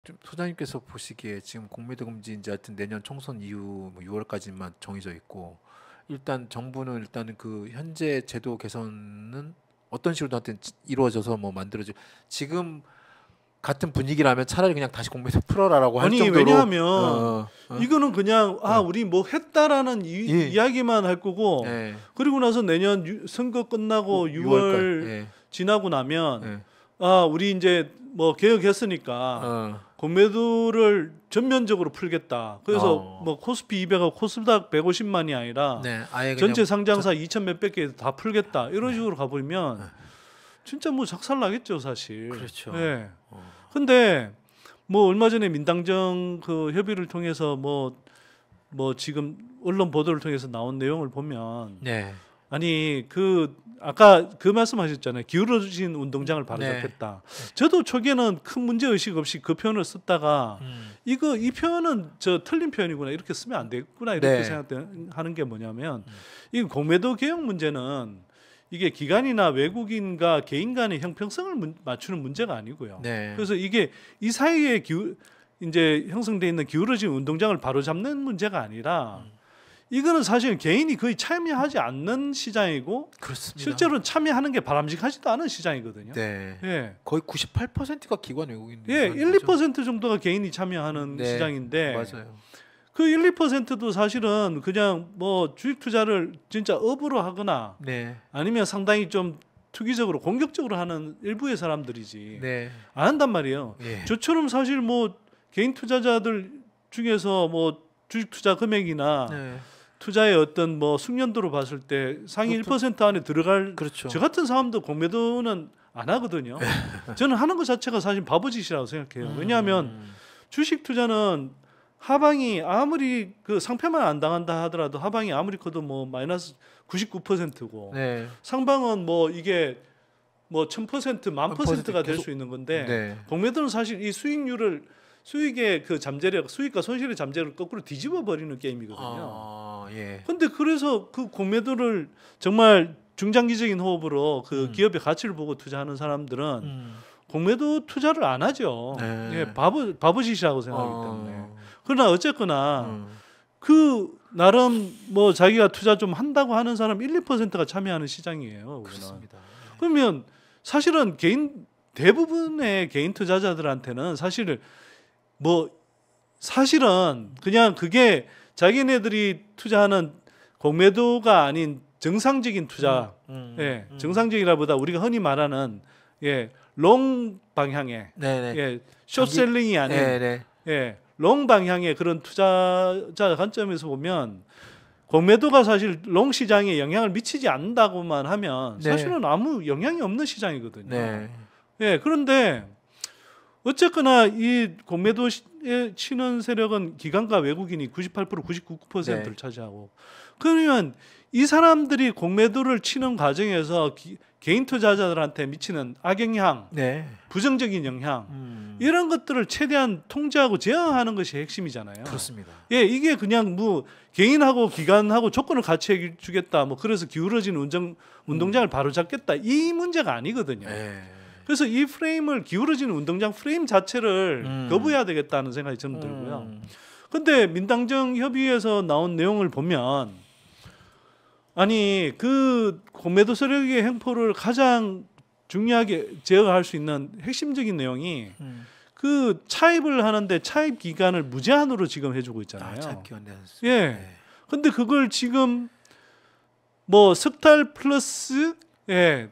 좀 소장님께서 보시기에 지금 공매도 금지 이제 하여튼 내년 총선 이후 뭐 6월까지만 정해져 있고 일단 정부는 일단은 그 현재 제도 개선은 어떤 식으로든 하여튼 이루어져서 뭐 만들어지 지금 같은 분위기라면 차라리 그냥 다시 공매도 풀어라라고 할 아니 정도로 왜냐하면 이거는 그냥 우리 뭐 했다라는 예. 이야기만 할 거고 예. 그리고 나서 내년 선거 끝나고 6월 예. 지나고 나면 예. 우리 이제 뭐 개혁했으니까 공매도를 전면적으로 풀겠다. 그래서 뭐 코스피 200하고 코스닥 150만이 아니라 네, 아예 전체 상장사 2천 몇백 개 다 풀겠다. 이런 식으로 가버리면 진짜 뭐 작살 나겠죠, 사실. 그렇죠. 네. 근데 뭐 얼마 전에 민당정 그 협의를 통해서 뭐 지금 언론 보도를 통해서 나온 내용을 보면 네. 아니 그 아까 그 말씀하셨잖아요. 기울어진 운동장을 바로잡겠다. 네. 저도 초기에는 큰 문제 의식 없이 그 표현을 썼다가 이 표현은 저 틀린 표현이구나 이렇게 쓰면 안 되겠구나 이렇게 네. 생각하는 게 뭐냐면 이 공매도 개혁 문제는 이게 기관이나 외국인과 개인 간의 형평성을 맞추는 문제가 아니고요. 네. 그래서 이게 이 사이에 이제 형성돼 있는 기울어진 운동장을 바로잡는 문제가 아니라 이거는 사실 개인이 거의 참여하지 않는 시장이고 그렇습니다. 실제로 참여하는 게 바람직하지도 않은 시장이거든요. 네. 예. 거의 98%가 기관 외국인들. 예, 1~2% 정도가 개인이 참여하는 네. 시장인데 맞아요. 그 1~2%도 사실은 그냥 뭐 주식 투자를 진짜 업으로 하거나 네. 아니면 상당히 좀 투기적으로 공격적으로 하는 일부의 사람들이지 네. 안 한단 말이에요. 예. 저처럼 사실 뭐 개인 투자자들 중에서 뭐 주식 투자 금액이나 네. 투자의 어떤 뭐 숙련도로 봤을 때 상위 1% 안에 들어갈 그렇죠. 저 같은 사람도 공매도는 안 하거든요. 저는 하는 것 자체가 사실 바보짓이라고 생각해요. 왜냐하면 주식 투자는 하방이 아무리 그 상패만 안 당한다 하더라도 하방이 아무리 커도 뭐 마이너스 99%고 네. 상방은 뭐 이게 뭐 1000%, 10,000%가 될 계속- 수 있는 건데 네. 공매도는 사실 이 수익의 그 잠재력, 수익과 손실의 잠재력을 거꾸로 뒤집어 버리는 게임이거든요. 예. 근데 그래서 그 공매도를 정말 중장기적인 호흡으로 그 기업의 가치를 보고 투자하는 사람들은 공매도 투자를 안 하죠. 네. 예, 바보짓이라고 생각하기 때문에. 그러나 어쨌거나 그 나름 뭐 자기가 투자 좀 한다고 하는 사람 1~2%가 참여하는 시장이에요. 그렇습니다. 그러면 사실은 대부분의 개인 투자자들한테는 사실은 그냥 그게 자기네들이 투자하는 공매도가 아닌 정상적인 투자, 정상적이라보다 우리가 흔히 말하는 롱 방향의 네네. 숏셀링이 아닌 네네. 롱 방향의 그런 투자자 관점에서 보면 공매도가 사실 롱 시장에 영향을 미치지 않는다고만 하면 네. 사실은 아무 영향이 없는 시장이거든요. 네. 그런데 어쨌거나 이 공매도에 치는 세력은 기관과 외국인이 98%, 99%를 네. 차지하고 그러면 이 사람들이 공매도를 치는 과정에서 개인 투자자들한테 미치는 악영향, 네. 부정적인 영향 이런 것들을 최대한 통제하고 제어하는 것이 핵심이잖아요. 그렇습니다. 이게 그냥 뭐 개인하고 기관하고 조건을 같이 해주겠다, 뭐 그래서 기울어진 운동장을 바로잡겠다 이 문제가 아니거든요. 네. 그래서 이 프레임을 기울어진 운동장 프레임 자체를 거부해야 되겠다는 생각이 저는 들고요. 근데 민당정 협의에서 나온 내용을 보면 아니 그 공매도 세력의 행포를 가장 중요하게 제어할 수 있는 핵심적인 내용이 그 차입을 하는데 차입 기간을 무제한으로 지금 해주고 있잖아요. 차입 기간 근데 그걸 지금 뭐 석 달 플러스 네.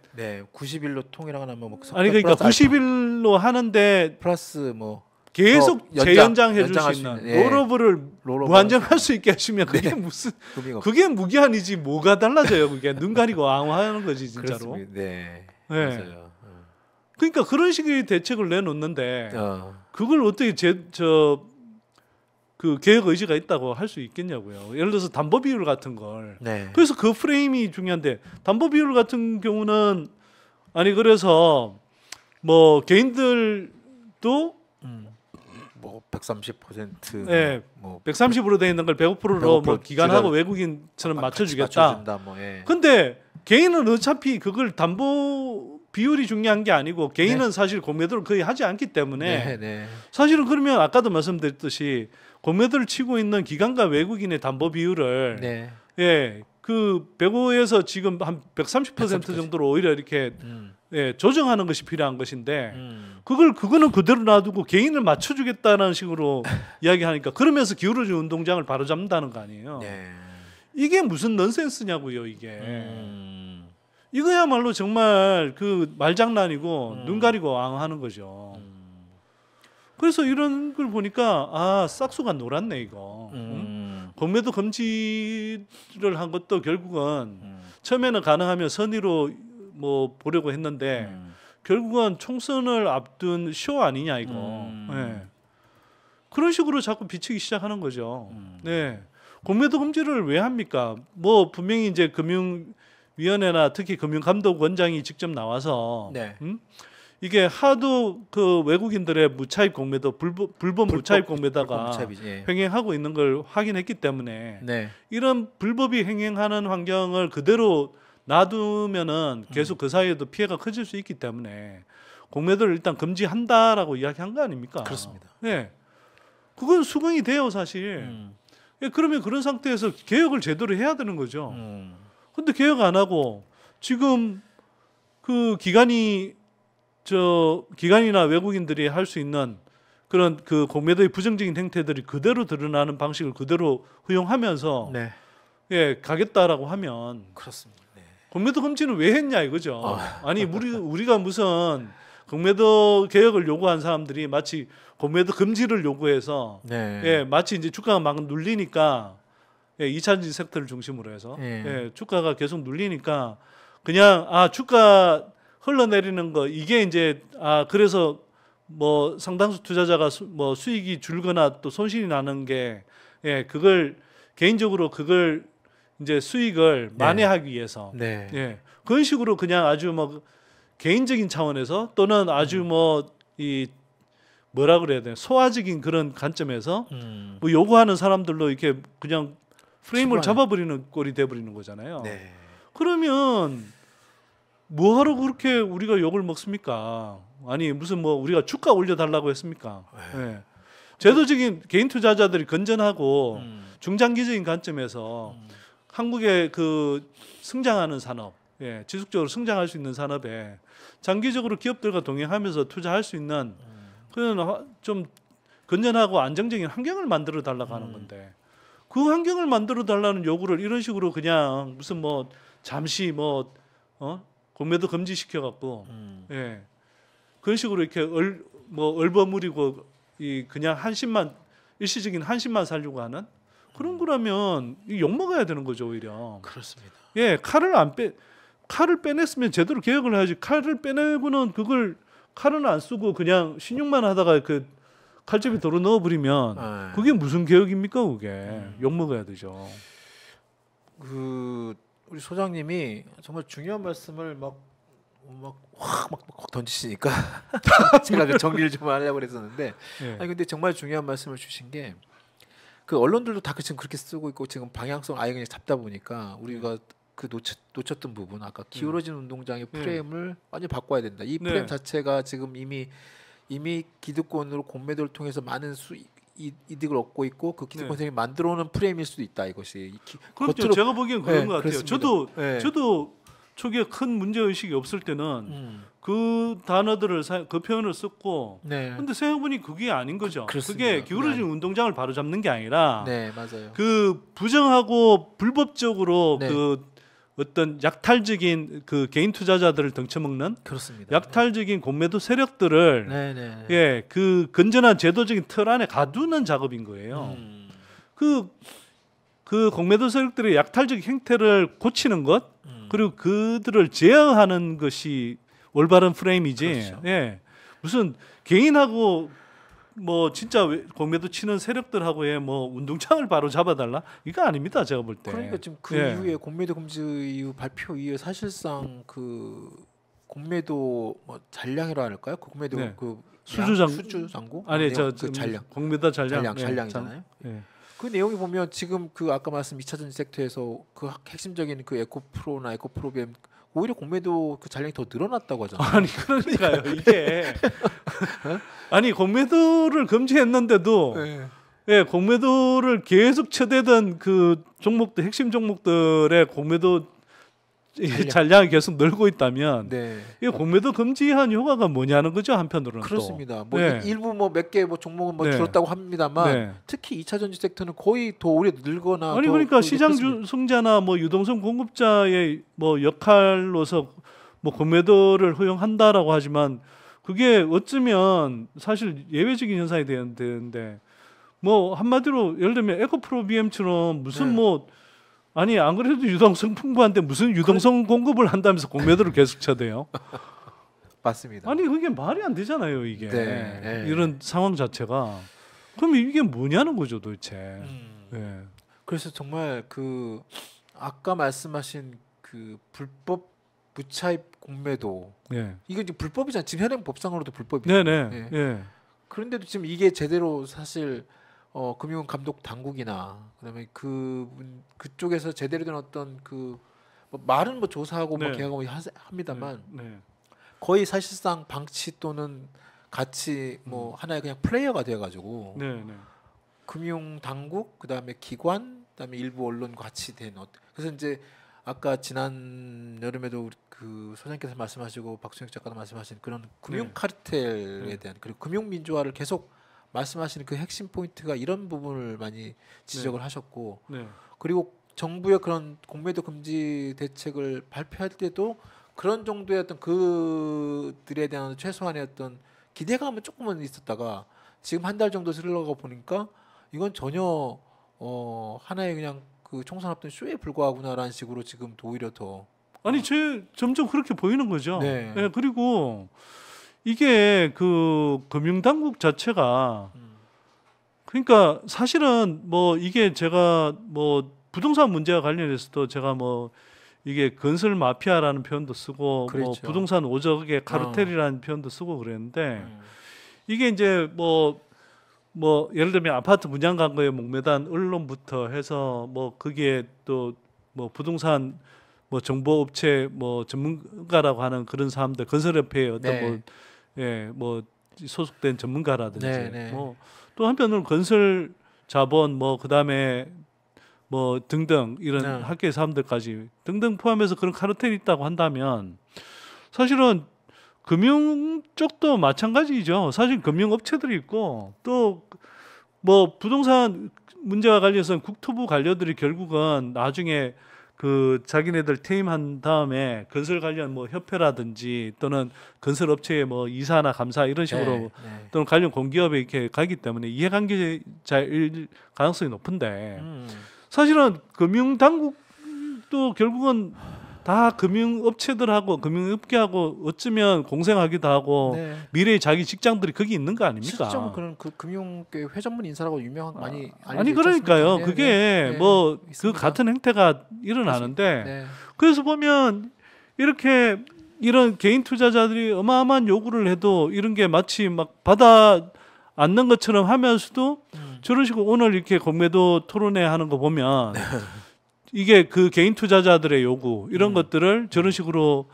90일로 통일하거나 뭐 아니 그러니까 90일로 하는데 플러스 뭐 계속 재연장해 줄 수 있는 롤오버를 무한정할 수 있게 하시면 그게 무슨 그게 무기한이지 뭐가 달라져요. 그게 눈 가리고 앙화하는 거지 진짜로. 그렇습니다. 네. 맞아요. 그러니까 그런 식의 대책을 내놓는데 그걸 어떻게 그 개혁 의지가 있다고 할 수 있겠냐고요. 예를 들어서 담보 비율 같은 걸. 네. 그래서 그 프레임이 중요한데 담보 비율 같은 경우는 아니 그래서 뭐 개인들도 뭐 130% 네, 뭐 130으로 되어 있는 걸 105%로 105% 뭐 기관하고 외국인처럼 맞춰주겠다. 맞춰준다, 뭐, 근데 개인은 어차피 그걸 담보 비율이 중요한 게 아니고 개인은 사실 공매도를 거의 하지 않기 때문에 네, 네. 사실은 그러면 아까도 말씀드렸듯이 공매도를 치고 있는 기관과 외국인의 담보 비율을 네. 예, 그 105에서 지금 한 130% 정도로 오히려 이렇게 예, 조정하는 것이 필요한 것인데 그거는 그대로 놔두고 개인을 맞춰주겠다는 식으로 이야기하니까 그러면서 기울어진 운동장을 바로 잡는다는 거 아니에요. 네. 이게 무슨 넌센스냐고요, 이게. 이거야말로 정말 그 말장난이고 눈 가리고 왕하는 거죠. 그래서 이런 걸 보니까 아 싹수가 놀았네 이거. 공매도 금지를 한 것도 결국은 처음에는 가능하면 선의로 뭐 보려고 했는데 결국은 총선을 앞둔 쇼 아니냐 이거. 네. 그런 식으로 자꾸 비치기 시작하는 거죠. 네. 공매도 금지를 왜 합니까? 뭐 분명히 이제 금융위원회나 특히 금융감독원장이 직접 나와서 네. 이게 하도 그 외국인들의 무차입 공매도 불법 무차입 공매도가 예. 횡행하고 있는 걸 확인했기 때문에 네. 이런 불법이 횡행하는 환경을 그대로 놔두면은 계속 그 사이에도 피해가 커질 수 있기 때문에 공매도를 일단 금지한다라고 이야기한 거 아닙니까? 그렇습니다. 네, 그건 수긍이 돼요 사실. 예, 그러면 그런 상태에서 개혁을 제대로 해야 되는 거죠. 근데 개혁 안 하고 지금 그 기관이나 외국인들이 할 수 있는 그런 그 공매도의 부정적인 행태들이 그대로 드러나는 방식을 그대로 허용하면서 네. 예 가겠다라고 하면 그렇습니다. 네. 공매도 금지는 왜 했냐 이거죠. 아니 우리가 무슨 공매도 개혁을 요구한 사람들이 마치 공매도 금지를 요구해서 네. 예 마치 이제 주가가 막 눌리니까 예, 2차전지 섹터를 중심으로 해서 예, 주가가 계속 눌리니까 그냥 주가 흘러내리는 거 이게 이제 그래서 뭐 상당수 투자자가 뭐 수익이 줄거나 또 손실이 나는 게 예, 그걸 개인적으로 그걸 이제 수익을 만회하기 위해서 네. 예, 그런 식으로 그냥 아주 뭐 개인적인 차원에서 또는 아주 뭐 이 뭐라 그래야 되나 소화적인 그런 관점에서 뭐 요구하는 사람들로 이렇게 그냥 프레임을 잡아버리는 꼴이 돼버리는 거잖아요. 네. 그러면 뭐하러 그렇게 우리가 욕을 먹습니까? 아니 무슨 뭐 우리가 주가 올려달라고 했습니까? 예. 제도적인 개인 투자자들이 건전하고 중장기적인 관점에서 한국의 그 성장하는 산업, 예, 지속적으로 성장할 수 있는 산업에 장기적으로 기업들과 동행하면서 투자할 수 있는 그런 좀 건전하고 안정적인 환경을 만들어 달라고 하는 건데 그 환경을 만들어 달라는 요구를 이런 식으로 그냥 무슨 뭐 잠시 뭐 공매도 금지시켜 갖고 예. 그런 식으로 이렇게 얼버무리고 이 그냥 일시적인 한심만 살려고 하는 그런 거라면 욕 먹어야 되는 거죠 오히려. 그렇습니다. 예, 칼을 빼냈으면 제대로 개혁을 해야지. 칼을 빼내고는 그걸 칼은 안 쓰고 그냥 신용만 하다가 그 칼집에 도로 넣어버리면 그게 무슨 개혁입니까 그게. 욕 먹어야 되죠. 그 우리 소장님이 정말 중요한 말씀을 막 던지시니까 제가 그 정리를 좀 하려고 그랬었는데 예. 아니 근데 정말 중요한 말씀을 주신 게 그 언론들도 다 지금 그렇게 쓰고 있고 지금 방향성 아예 그냥 잡다 보니까 우리가 그 놓쳤던 부분 아까 기울어진 운동장의 프레임을 완전히 바꿔야 된다. 이 프레임 자체가 지금 이미 기득권으로 공매도를 통해서 많은 이득을 얻고 있고 그 기득권들이 만들어오는 프레임일 수도 있다 이것이. 그렇죠. 제가 보기엔 그런 것 같아요. 그렇습니다. 저도 초기에 큰 문제 의식이 없을 때는 그 단어들을 그 표현을 썼고, 근데 생각해보니 그게 아닌 거죠. 그게 기울어진 운동장을 바로 잡는 게 아니라, 맞아요. 그 부정하고 불법적으로 그 어떤 약탈적인 그 개인 투자자들을 덩쳐먹는 그렇습니다. 약탈적인 공매도 세력들을 예, 그 건전한 제도적인 틀 안에 가두는 작업인 거예요. 그 공매도 세력들의 약탈적 행태를 고치는 것 그리고 그들을 제어하는 것이 올바른 프레임이지. 그렇죠. 예, 무슨 개인하고 뭐 진짜 공매도 치는 세력들하고의 뭐 운동장을 바로 잡아달라 이거 아닙니다 제가 볼 때. 그러니까 지금 그 이후에 공매도 금지 이후 발표 이후에 사실상 그 공매도 뭐 잔량이라 할까요? 그 공매도 그 수주장고 아니 그 잔량 공매도 잔량이잖아요. 그 내용이 보면 지금 그 아까 말씀 2차전지 섹터에서 그 핵심적인 그 에코프로나 에코프로비엠 오히려 공매도 그 잔량이 더 늘어났다고 하잖아요. 아니 그러니까요 이게 아니 공매도를 금지했는데도 네. 예, 공매도를 계속 쳐대던 그 종목들 핵심 종목들의 공매도 잔량이 계속 늘고 있다면 네. 이 공매도 금지한 효과가 뭐냐는 거죠 한편으로는 그렇습니다. 또. 뭐 네. 일부 뭐 몇 개 뭐 종목은 뭐 네. 줄었다고 합니다만 네. 특히 2차 전지 섹터는 거의 더 오히려 늘거나 아니 더 그러니까 그렇습니다. 시장 승자나 뭐 유동성 공급자의 뭐 역할로서 뭐 공매도를 허용한다라고 하지만 그게 어쩌면 사실 예외적인 현상이 되는데 뭐 한마디로 예를 들면 에코프로비엠처럼 무슨 네. 뭐 아니 안 그래도 유동성 풍부한데 무슨 유동성 공급을 한다면서 공매도를 계속 쳐대요. 맞습니다. 아니 그게 말이 안 되잖아요 이게 네, 네. 이런 상황 자체가. 그럼 이게 뭐냐는 거죠 도대체. 예. 그래서 정말 그 아까 말씀하신 그 불법 무차입 공매도 예. 이거 이제 불법이잖아요. 지금 현행 법상으로도 불법이죠. 네네. 예. 예. 그런데도 지금 이게 제대로 사실 금융감독 당국이나 그다음에 그쪽에서 제대로 된 어떤 그 뭐 말은 뭐 조사하고 뭐 네. 계약하고 합니다만 네. 거의 사실상 방치 또는 같이 뭐 하나의 그냥 플레이어가 돼가지고 네. 네. 금융 당국 그다음에 기관 그다음에 일부 언론 같이 된 그래서 이제 아까 지난 여름에도 우리 그 소장님께서 말씀하시고 박순혁 작가도 말씀하신 그런 금융 네. 카르텔에 네. 대한 그리고 금융 민주화를 계속 말씀하시는 그 핵심 포인트가 이런 부분을 많이 지적을 하셨고 네. 그리고 정부의 그런 공매도 금지 대책을 발표할 때도 그런 정도의 어떤 그들에 대한 최소한의 어떤 기대감은 조금은 있었다가 지금 한 달 정도 흘러가 보니까 이건 전혀 하나의 그냥 그 총선 앞둔 쇼에 불과하구나라는 식으로 지금 오히려 더 아니 점점 그렇게 보이는 거죠. 네. 예, 그리고 이게 그 금융당국 자체가 그러니까 사실은 뭐 이게 제가 뭐 부동산 문제와 관련해서도 제가 뭐 이게 건설 마피아라는 표현도 쓰고 뭐 그렇죠. 부동산 오적의 카르텔이라는 표현도 쓰고 그랬는데 음. 이게 이제 뭐 예를 들면 아파트 분양 광고에 목매단 언론부터 해서 뭐 그게 또 뭐 부동산 뭐 정보업체 뭐 전문가라고 하는 그런 사람들 건설협회의 어떤 네. 뭐 소속된 전문가라든지 네, 네. 뭐 또 한편으로는 건설 자본 뭐 그다음에 뭐 등등 이런 네. 학계 사람들까지 등등 포함해서 그런 카르텔이 있다고 한다면 사실은 금융 쪽도 마찬가지죠. 사실 금융업체들이 있고 또 뭐 부동산 문제와 관련해서는 국토부 관료들이 결국은 나중에 그 자기네들 퇴임한 다음에 건설 관련 뭐 협회라든지 또는 건설업체의 뭐 이사나 감사 이런 식으로 네. 또는 관련 공기업에 이렇게 가기 때문에 이해관계자일 가능성이 높은데 사실은 금융당국도 결국은 다 금융업체들하고 금융업계하고 어쩌면 공생하기도 하고 네. 미래의 자기 직장들이 거기 있는 거 아닙니까? 실질적으로 그런 그 금융계 회전문 인사라고 유명한 많이 아니 알려져 있지 그러니까요. 않습니까? 그게 네, 네. 뭐 그 있습니다. 같은 행태가 일어나는데 네. 그래서 보면 이렇게 이런 개인 투자자들이 어마어마한 요구를 해도 이런 게 마치 막 받아 않는 것처럼 하면서도 저런 식으로 오늘 이렇게 공매도 토론회 하는 거 보면 이게 그 개인 투자자들의 요구 이런 것들을 저런 식으로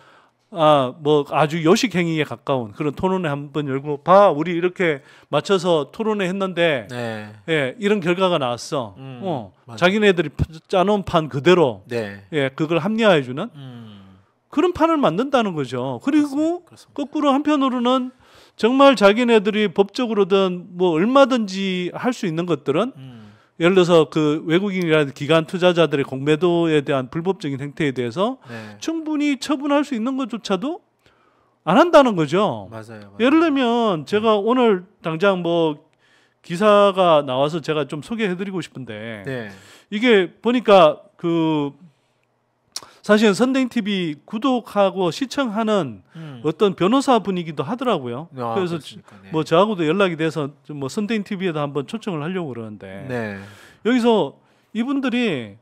뭐 아주 요식 행위에 가까운 그런 토론회 한번 열고 봐 우리 이렇게 맞춰서 토론회 했는데 네. 예 이런 결과가 나왔어. 맞아요. 자기네들이 짜놓은 판 그대로 네. 예 그걸 합리화해주는 그런 판을 만든다는 거죠. 그리고 그렇습니다. 거꾸로 한편으로는 정말 자기네들이 법적으로든 뭐 얼마든지 할 수 있는 것들은 예를 들어서 그 외국인이라든 기관 투자자들의 공매도에 대한 불법적인 행태에 대해서 네. 충분히 처분할 수 있는 것조차도 안 한다는 거죠. 맞아요. 예를 들면 제가 오늘 당장 뭐 기사가 나와서 제가 좀 소개해드리고 싶은데 네. 이게 보니까 그 사실은 선대인 TV 구독하고 시청하는 어떤 변호사 분이기도 하더라고요. 아, 그래서 그렇습니까? 네. 뭐 저하고도 연락이 돼서 뭐 선대인 TV에도 한번 초청을 하려고 그러는데 네. 여기서 이분들이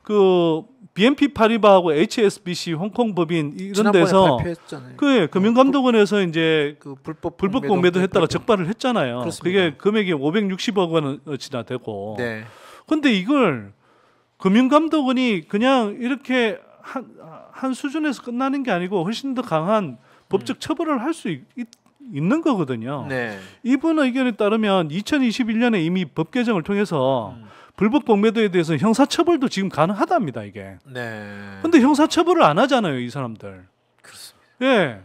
그 BNP 파리바하고 HSBC 홍콩 법인 이런 지난번에 데서 발표했잖아요. 그 금융감독원에서 이제 그 불법 공매도 했다가 불법. 적발을 했잖아요. 그렇습니다. 그게 금액이 560억 원어치나 되고. 네. 근데 이걸 금융감독원이 그냥 이렇게 한 수준에서 끝나는 게 아니고 훨씬 더 강한 법적 처벌을 할 수 있는 거거든요. 네. 이분 의견에 따르면 2021년에 이미 법 개정을 통해서 불법 공매도에 대해서 형사처벌도 지금 가능하답니다. 이게. 네. 근데 형사처벌을 안 하잖아요, 이 사람들. 그렇습니다. 예.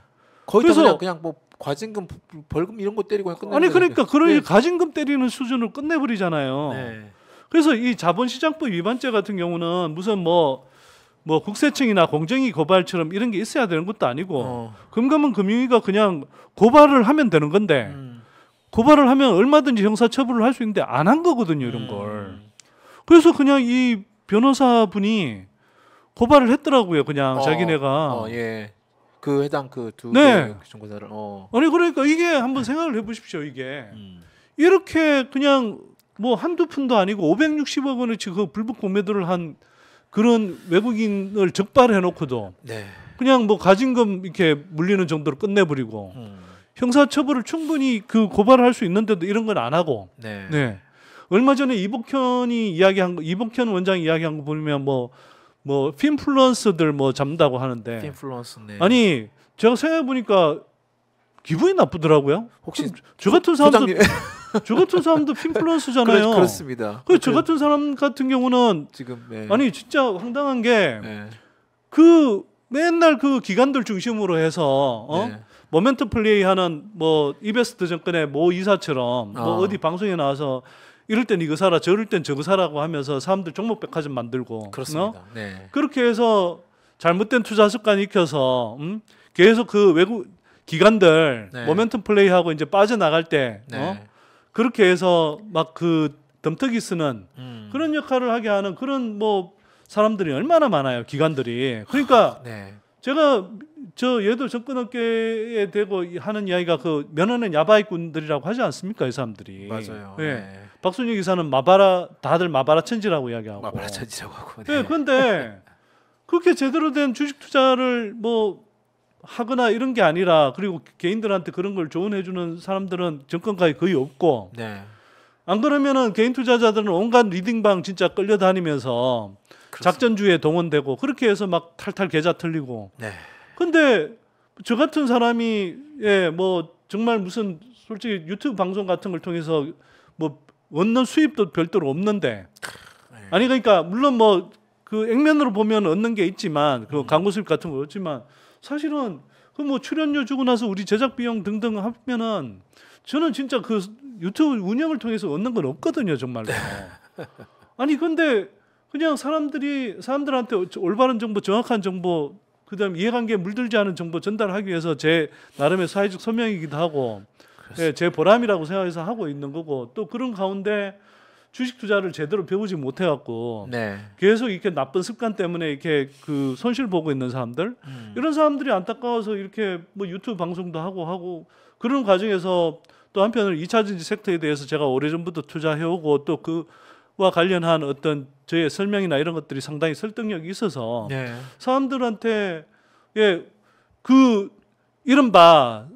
거의 그래서- 다 그냥 뭐 과징금, 벌금 이런 거 때리고 그냥 끝내는 아니 그러니까 그런 네. 가징금 때리는 수준으로 끝내버리잖아요. 네. 그래서 이 자본시장법 위반죄 같은 경우는 무슨 뭐 국세청이나 공정위 고발처럼 이런 게 있어야 되는 것도 아니고 금감원 금융위가 그냥 고발을 하면 되는 건데 고발을 하면 얼마든지 형사처벌을 할 수 있는데 안 한 거거든요, 이런 걸. 그래서 그냥 이 변호사분이 고발을 했더라고요, 그냥 자기네가. 예. 그 해당 그 두 네. 개 정보자를 아니 그러니까 이게 한번 생각을 해보십시오, 이게 이렇게 그냥 뭐 한두 푼도 아니고 560억 원어치 그 불법 공매도를 한 그런 외국인을 적발해놓고도 네. 그냥 뭐 가징금 이렇게 물리는 정도로 끝내버리고 형사처벌을 충분히 그 고발할 수 있는데도 이런 건 안 하고. 네. 네. 얼마 전에 이복현 원장이 이야기한 거 보면 뭐 핀플루언서들 뭐 잡는다고 하는데 인플루언스. 네. 아니 제가 생각해 보니까 기분이 나쁘더라고요. 혹시 저 같은 사람도 부장님 저 같은 사람도 핀플루언서잖아요. 그렇습니다. 저 같은 사람 같은 경우는 지금 네. 아니 진짜 황당한 게 네. 그 맨날 그 기관들 중심으로 해서 네. 모멘텀 플레이하는 뭐 이베스트 정권의 모 이사처럼 뭐 어디 방송에 나와서 이럴 땐 이거 사라 저럴 땐 저거 사라고 하면서 사람들 종목백화점 만들고 그렇습니다. 네. 그렇게 해서 잘못된 투자 습관 익혀서 계속 그 외국 기관들 네. 모멘텀 플레이하고 이제 빠져나갈 때 네. 그렇게 해서 막 그 덤터기 쓰는 그런 역할을 하게 하는 그런 뭐 사람들이 얼마나 많아요, 기관들이. 그러니까 네. 제가 얘도 정권업계에 대고 하는 이야기가 그 면허는 야바이꾼들이라고 하지 않습니까, 이 사람들이. 맞아요. 예. 네. 박순혁 기사는 다들 마바라 천지라고 이야기하고. 마바라 천지라고 하고. 네. 그런데 그렇게 제대로 된 주식 투자를 뭐 하거나 이런 게 아니라 그리고 개인들한테 그런 걸 조언해주는 사람들은 정권가에 거의 없고. 네. 안 그러면은 개인 투자자들은 온갖 리딩방 진짜 끌려다니면서 작전주에 동원되고 그렇게 해서 막 탈탈 계좌 틀리고. 네. 근데 저 같은 사람이 뭐 정말 무슨 솔직히 유튜브 방송 같은 걸 통해서 뭐 얻는 수입도 별도로 없는데 아니 그러니까 물론 뭐 그 액면으로 보면 얻는 게 있지만 그 광고 수입 같은 거 없지만 사실은 그 뭐 출연료 주고 나서 우리 제작 비용 등등 하면은 저는 진짜 그 유튜브 운영을 통해서 얻는 건 없거든요, 정말로. 아니 근데 그냥 사람들한테 올바른 정보, 정확한 정보, 그다음 이해관계에 물들지 않은 정보 전달하기 위해서 제 나름의 사회적 소명이기도 하고, 제 보람이라고 생각해서 하고 있는 거고, 또 그런 가운데 주식 투자를 제대로 배우지 못해갖고 네. 계속 이렇게 나쁜 습관 때문에 이렇게 그 손실 보고 있는 사람들, 이런 사람들이 안타까워서 이렇게 뭐 유튜브 방송도 하고 그런 과정에서 또 한편으로 2차전지 섹터에 대해서 제가 오래전부터 투자해오고 또 그와 관련한 어떤 저의 설명이나 이런 것들이 상당히 설득력이 있어서 네. 사람들한테 그 이른바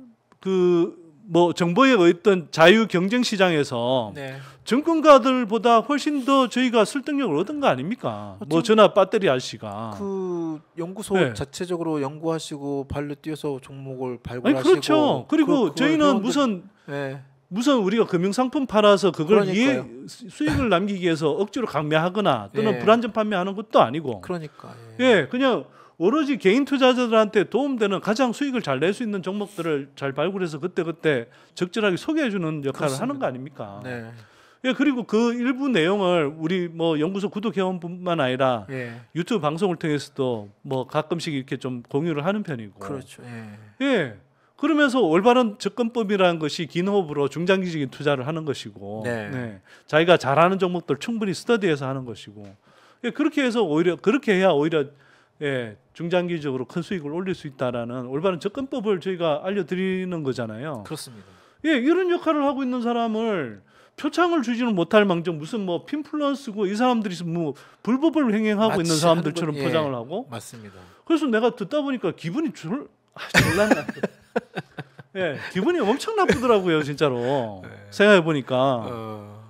그 뭐 정보의 어떤 자유 경쟁 시장에서 네. 정권가들보다 훨씬 더 저희가 설득력을 얻은 거 아닙니까? 뭐 전화 배터리 아저씨가 그 연구소 네. 자체적으로 연구하시고 발로 뛰어서 종목을 아니 발굴하시고 그렇죠. 그리고 저희는 회원들- 무슨 우리가 금융상품 팔아서 그걸 그러니까요. 수익을 남기기 위해서 억지로 강매하거나 또는 예. 불안전 판매하는 것도 아니고 그러니까 그냥 오로지 개인 투자자들한테 도움되는 가장 수익을 잘 낼 수 있는 종목들을 잘 발굴해서 그때 적절하게 소개해주는 역할을 그렇습니다. 하는 거 아닙니까? 네. 그리고 그 일부 내용을 우리 뭐 연구소 구독 회원뿐만 아니라 예. 유튜브 방송을 통해서도 뭐 가끔씩 이렇게 좀 공유를 하는 편이고. 그렇죠. 예. 그러면서 올바른 접근법이라는 것이 긴 호흡으로 중장기적인 투자를 하는 것이고, 네. 자기가 잘하는 종목들 충분히 스터디해서 하는 것이고, 그렇게 해서 그렇게 해야 오히려 중장기적으로 큰 수익을 올릴 수 있다라는 올바른 접근법을 저희가 알려드리는 거잖아요. 그렇습니다. 이런 역할을 하고 있는 사람을 표창을 주지는 못할 망정 무슨 뭐 핀플루언스고 이 사람들이 뭐 불법을 행행하고 마치 있는 사람들처럼 하는 것- 포장을 하고. 맞습니다. 그래서 내가 듣다 보니까 기분이 졸랐나. 기분이 엄청 나쁘더라고요, 진짜로. 생각해 보니까.